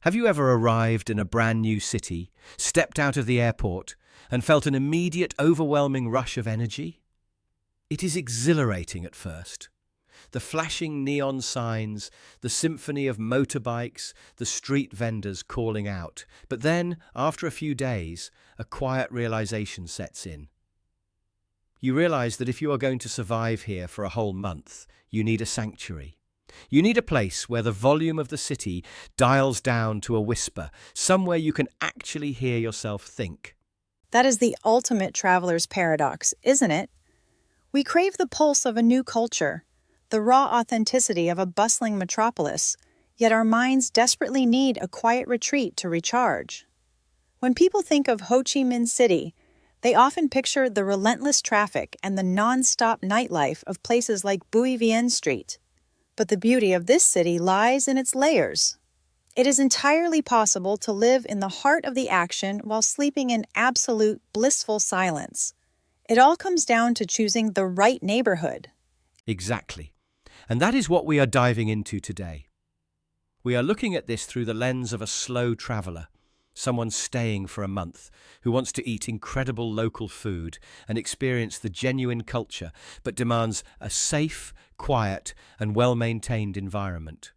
Have you ever arrived in a brand new city, stepped out of the airport, and felt an immediate, overwhelming rush of energy? It is exhilarating at first. The flashing neon signs, the symphony of motorbikes, the street vendors calling out. But then, after a few days, a quiet realization sets in. You realize that if you are going to survive here for a whole month, you need a sanctuary. You need a place where the volume of the city dials down to a whisper, somewhere you can actually hear yourself think. That is the ultimate traveler's paradox, isn't it? We crave the pulse of a new culture, the raw authenticity of a bustling metropolis, yet our minds desperately need a quiet retreat to recharge. When people think of Ho Chi Minh City, they often picture the relentless traffic and the non-stop nightlife of places like Bui Vien Street. But the beauty of this city lies in its layers. It is entirely possible to live in the heart of the action while sleeping in absolute blissful silence. It all comes down to choosing the right neighborhood. Exactly. And that is what we are diving into today. We are looking at this through the lens of a slow traveler, someone staying for a month, who wants to eat incredible local food and experience the genuine culture, but demands a safe, quiet, and well-maintained environment.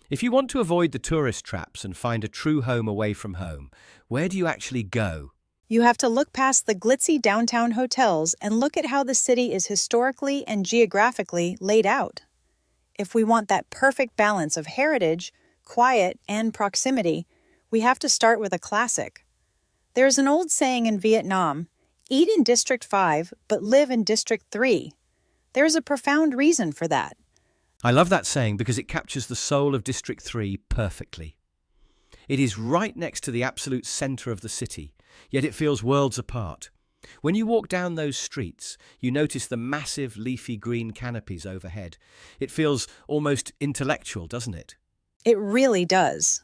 If you want to avoid the tourist traps and find a true home away from home, where do you actually go? You have to look past the glitzy downtown hotels and look at how the city is historically and geographically laid out. If we want that perfect balance of heritage, quiet, and proximity, we have to start with a classic. There's an old saying in Vietnam, eat in District 5, but live in District 3. There's a profound reason for that. I love that saying because it captures the soul of District 3 perfectly. It is right next to the absolute center of the city, yet it feels worlds apart. When you walk down those streets, you notice the massive leafy green canopies overhead. It feels almost intellectual, doesn't it? It really does.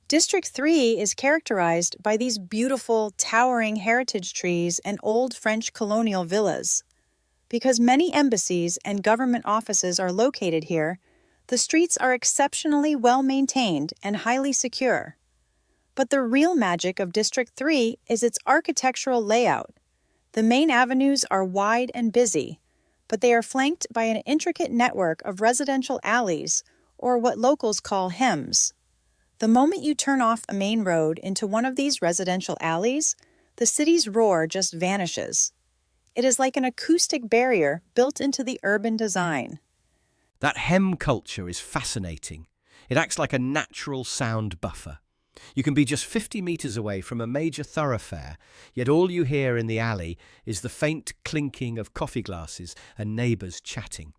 District 3 is characterized by these beautiful, towering heritage trees and old French colonial villas. Because many embassies and government offices are located here, the streets are exceptionally well-maintained and highly secure. But the real magic of District 3 is its architectural layout. The main avenues are wide and busy, but they are flanked by an intricate network of residential alleys, or what locals call hems. The moment you turn off a main road into one of these residential alleys, the city's roar just vanishes. It is like an acoustic barrier built into the urban design. That hem culture is fascinating. It acts like a natural sound buffer. You can be just 50 meters away from a major thoroughfare, yet all you hear in the alley is the faint clinking of coffee glasses and neighbors chatting.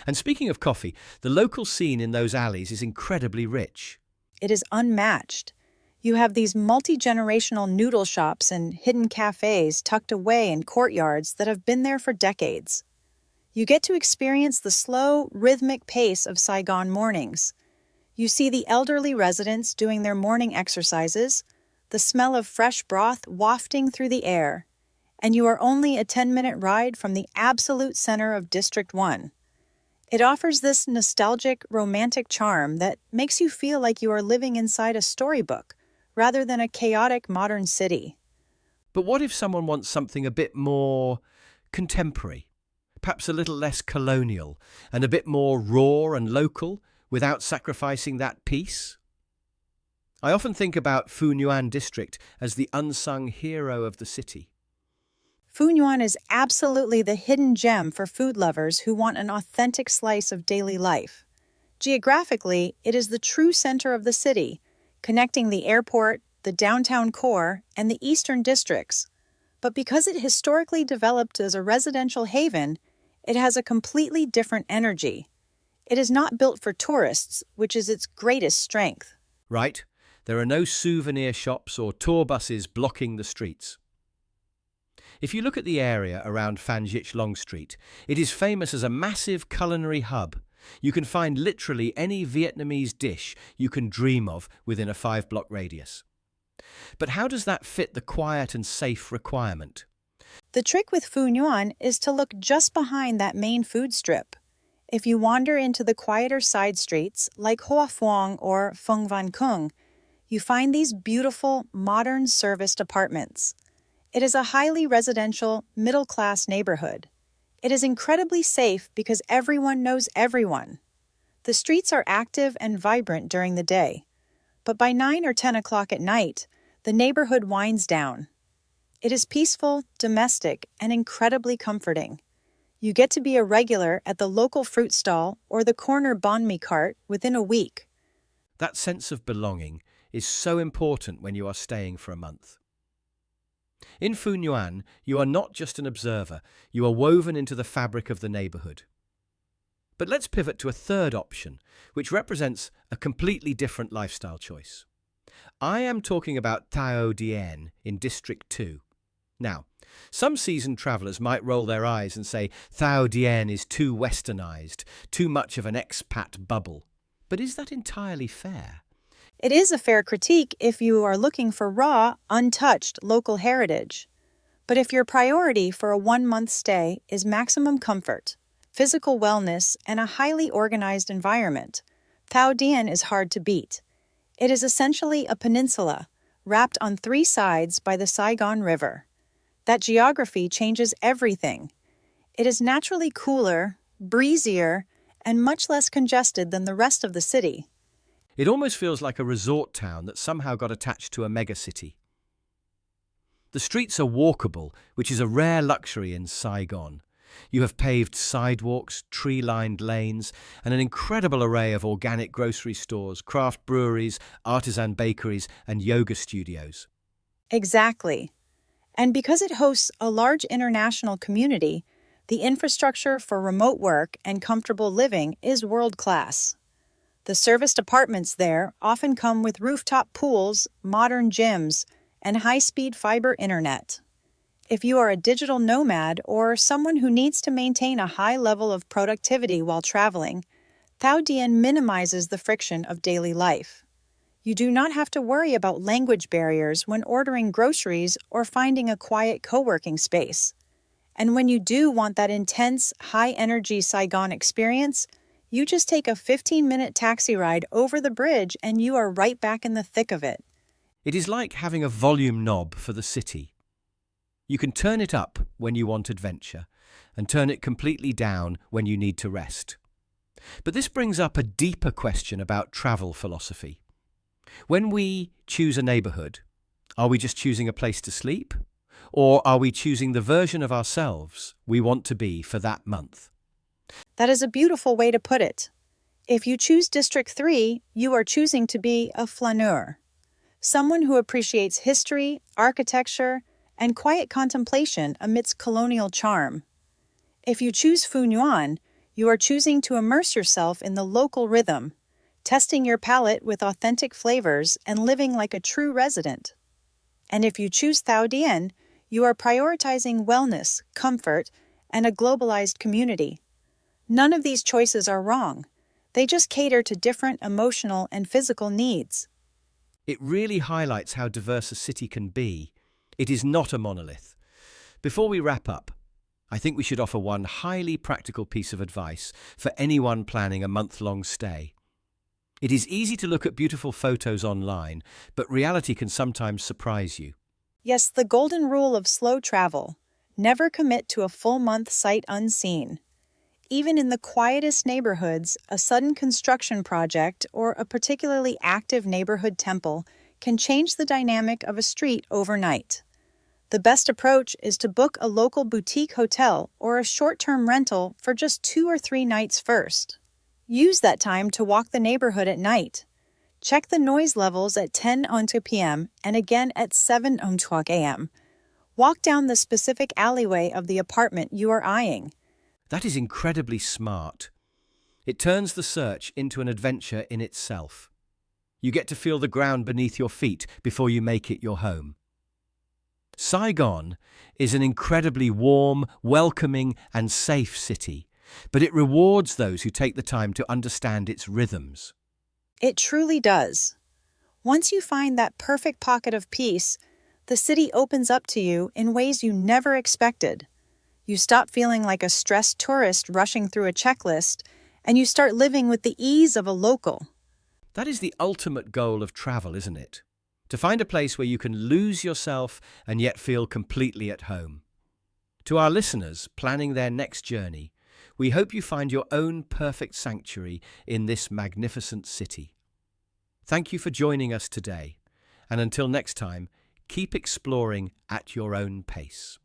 And speaking of coffee, the local scene in those alleys is incredibly rich. It is unmatched. You have these multi-generational noodle shops and hidden cafes tucked away in courtyards that have been there for decades. You get to experience the slow, rhythmic pace of Saigon mornings. You see the elderly residents doing their morning exercises, the smell of fresh broth wafting through the air, and you are only a 10-minute ride from the absolute center of District 1. It offers this nostalgic, romantic charm that makes you feel like you are living inside a storybook, rather than a chaotic modern city. But what if someone wants something a bit more contemporary, perhaps a little less colonial, and a bit more raw and local, without sacrificing that peace? I often think about Phu Nhuan district as the unsung hero of the city. Phu Nhuan is absolutely the hidden gem for food lovers who want an authentic slice of daily life. Geographically, it is the true center of the city, connecting the airport, the downtown core, and the eastern districts. But because it historically developed as a residential haven, it has a completely different energy. It is not built for tourists, which is its greatest strength. Right. There are no souvenir shops or tour buses blocking the streets. If you look at the area around Phan Giech Long Street, it is famous as a massive culinary hub. You can find literally any Vietnamese dish you can dream of within a 5-block radius. But how does that fit the quiet and safe requirement? The trick with Phu Nhuan is to look just behind that main food strip. If you wander into the quieter side streets like Hoa Phuong or Phuong Van Kung, you find these beautiful, modern serviced apartments. It is a highly residential, middle-class neighborhood. It is incredibly safe because everyone knows everyone. The streets are active and vibrant during the day, but by 9 or 10 o'clock at night, the neighborhood winds down. It is peaceful, domestic, and incredibly comforting. You get to be a regular at the local fruit stall or the corner banh mi cart within a week. That sense of belonging is so important when you are staying for a month. In Phu Nhuan, you are not just an observer, you are woven into the fabric of the neighborhood. But let's pivot to a third option, which represents a completely different lifestyle choice. I am talking about Thao Dien in District 2. Now, some seasoned travellers might roll their eyes and say Thao Dien is too westernized, too much of an expat bubble. But is that entirely fair? It is a fair critique if you are looking for raw, untouched local heritage. But if your priority for a one-month stay is maximum comfort, physical wellness, and a highly organized environment, Thao Dien is hard to beat. It is essentially a peninsula, wrapped on 3 sides by the Saigon River. That geography changes everything. It is naturally cooler, breezier, and much less congested than the rest of the city. It almost feels like a resort town that somehow got attached to a megacity. The streets are walkable, which is a rare luxury in Saigon. You have paved sidewalks, tree-lined lanes, and an incredible array of organic grocery stores, craft breweries, artisan bakeries, and yoga studios. Exactly. And because it hosts a large international community, the infrastructure for remote work and comfortable living is world-class. The serviced apartments there often come with rooftop pools, modern gyms, and high-speed fiber internet. If you are a digital nomad or someone who needs to maintain a high level of productivity while traveling, Thao Dien minimizes the friction of daily life. You do not have to worry about language barriers when ordering groceries or finding a quiet co-working space. And when you do want that intense, high-energy Saigon experience, you just take a 15-minute taxi ride over the bridge and you are right back in the thick of it. It is like having a volume knob for the city. You can turn it up when you want adventure and turn it completely down when you need to rest. But this brings up a deeper question about travel philosophy. When we choose a neighborhood, are we just choosing a place to sleep? Or are we choosing the version of ourselves we want to be for that month? That is a beautiful way to put it. If you choose District 3, you are choosing to be a flaneur, someone who appreciates history, architecture, and quiet contemplation amidst colonial charm. If you choose Phu Nhuan, you are choosing to immerse yourself in the local rhythm, testing your palate with authentic flavors and living like a true resident. And if you choose Thao Dien, you are prioritizing wellness, comfort, and a globalized community. None of these choices are wrong. They just cater to different emotional and physical needs. It really highlights how diverse a city can be. It is not a monolith. Before we wrap up, I think we should offer one highly practical piece of advice for anyone planning a month-long stay. It is easy to look at beautiful photos online, but reality can sometimes surprise you. Yes, the golden rule of slow travel. Never commit to a full month sight unseen. Even in the quietest neighborhoods, a sudden construction project or a particularly active neighborhood temple can change the dynamic of a street overnight. The best approach is to book a local boutique hotel or a short-term rental for just 2 or 3 nights first. Use that time to walk the neighborhood at night. Check the noise levels at 10 p.m. and again at 7 a.m. Walk down the specific alleyway of the apartment you are eyeing. That is incredibly smart. It turns the search into an adventure in itself. You get to feel the ground beneath your feet before you make it your home. Saigon is an incredibly warm, welcoming, and safe city, but it rewards those who take the time to understand its rhythms. It truly does. Once you find that perfect pocket of peace, the city opens up to you in ways you never expected. You stop feeling like a stressed tourist rushing through a checklist and you start living with the ease of a local. That is the ultimate goal of travel, isn't it? To find a place where you can lose yourself and yet feel completely at home. To our listeners planning their next journey, we hope you find your own perfect sanctuary in this magnificent city. Thank you for joining us today, and until next time, keep exploring at your own pace.